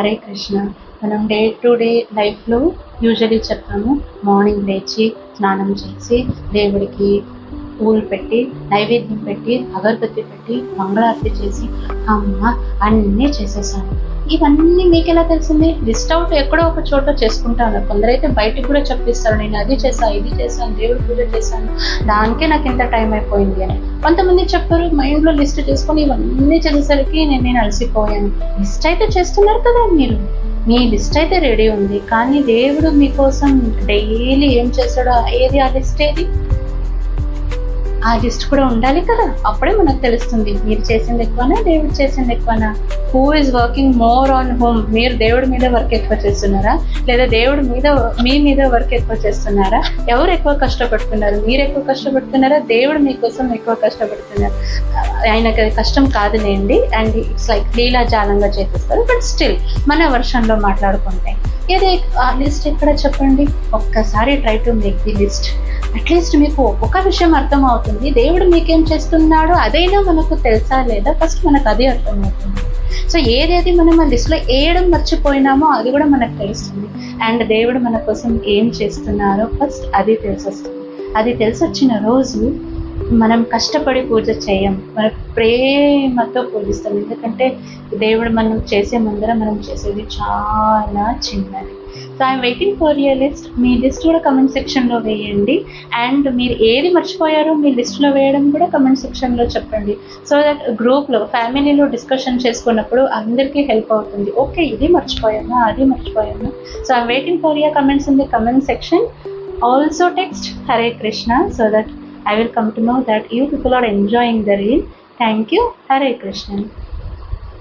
హరే కృష్ణ. మనం day to day లైఫ్లో usually చెప్తాము, మార్నింగ్ లేచి స్నానం చేసి దేవుడికి పూలు పెట్టి నైవేద్యం పెట్టి అగరబత్తి పెట్టి మంగళారతి చేసి అమ్మ అన్నీ చేసేసాను. ఇవన్నీ మీకు ఎలా తెలిసింది? లిస్ట్ అవుట్ ఎక్కడో ఒక చోట చేసుకుంటాను. కొందరైతే బయటికి కూడా చెప్పిస్తారు, నేను అది చేశాను, ఇది చేశాను, దేవుడి పూజ చేశాను, దానికే నాకు ఎంత టైం అయిపోయింది అని. కొంతమంది చెప్పారు మైండ్లో లిస్ట్ చేసుకొని ఇవన్నీ చేసేసరికి నేను అలసిపోయాను. లిస్ట్ అయితే చేస్తున్నారు కదా మీరు, మీ లిస్ట్ అయితే రెడీ ఉంది, కానీ దేవుడు మీకోసం డైలీ ఏం చేస్తాడో ఏది ఆ లిస్ట్ ఏది? ఆ లిస్ట్ కూడా ఉండాలి కదా, అప్పుడే మనకు తెలుస్తుంది మీరు చేసింది ఎక్కువనా దేవుడు చేసింది ఎక్కువనా. Who is working more on home? మీరు దేవుడి మీద వర్క్ ఎక్కువ చేస్తున్నారా, లేదా దేవుడి మీద మీ మీద వర్క్ ఎక్కువ చేస్తున్నారా? ఎవరు ఎక్కువ కష్టపడుతున్నారు? మీరు ఎక్కువ కష్టపడుతున్నారా, దేవుడు మీకోసం ఎక్కువ కష్టపడుతున్నారు? ఆయనకి కష్టం కాదులేండి, అండ్ ఇట్స్ లైక్ లీలాజాలంగా చేసేస్తారు. బట్ స్టిల్ మన వర్షన్లో మాట్లాడుకుంటే ఏదే ఆ లిస్ట్ ఎక్కడ చెప్పండి. ఒక్కసారి try to make the list. At least మీకు ఒక విషయం అర్థం అవుతుంది, దేవుడు మీకేం చేస్తున్నాడో అదైనా మనకు తెలుసా లేదా? ఫస్ట్ మనకు అది అర్థమవుతుంది. సో ఏదేది మనం ఆ లిస్ట్లో వేయడం మర్చిపోయినామో అది కూడా మనకు తెలుస్తుంది. అండ్ దేవుడు మన కోసం ఏం చేస్తున్నారో ఫస్ట్ అది తెలిసొస్తుంది. అది తెలిసొచ్చిన రోజు మనం కష్టపడి పూజ చేయం, మన ప్రేమతో పూజిస్తాం. ఎందుకంటే దేవుడు మనం చేసే ముందర మనం చేసేది చాలా చిన్నది. So I'm waiting for your list. Me list కూడా కమెంట్ సెక్షన్లో వేయండి. అండ్ మీరు ఏది మర్చిపోయారో మీ లిస్ట్లో వేయడం కూడా కమెంట్ సెక్షన్లో చెప్పండి. సో దట్ గ్రూప్లో ఫ్యామిలీలో డిస్కషన్ చేసుకున్నప్పుడు అందరికీ హెల్ప్ అవుతుంది. ఓకే, ఇది మర్చిపోయాను, అది మర్చిపోయాను. So I'm waiting for your comments in the comment section. Also text Hare Krishna so that I will come to know that you people are enjoying the reel. Thank you. Hare Krishna.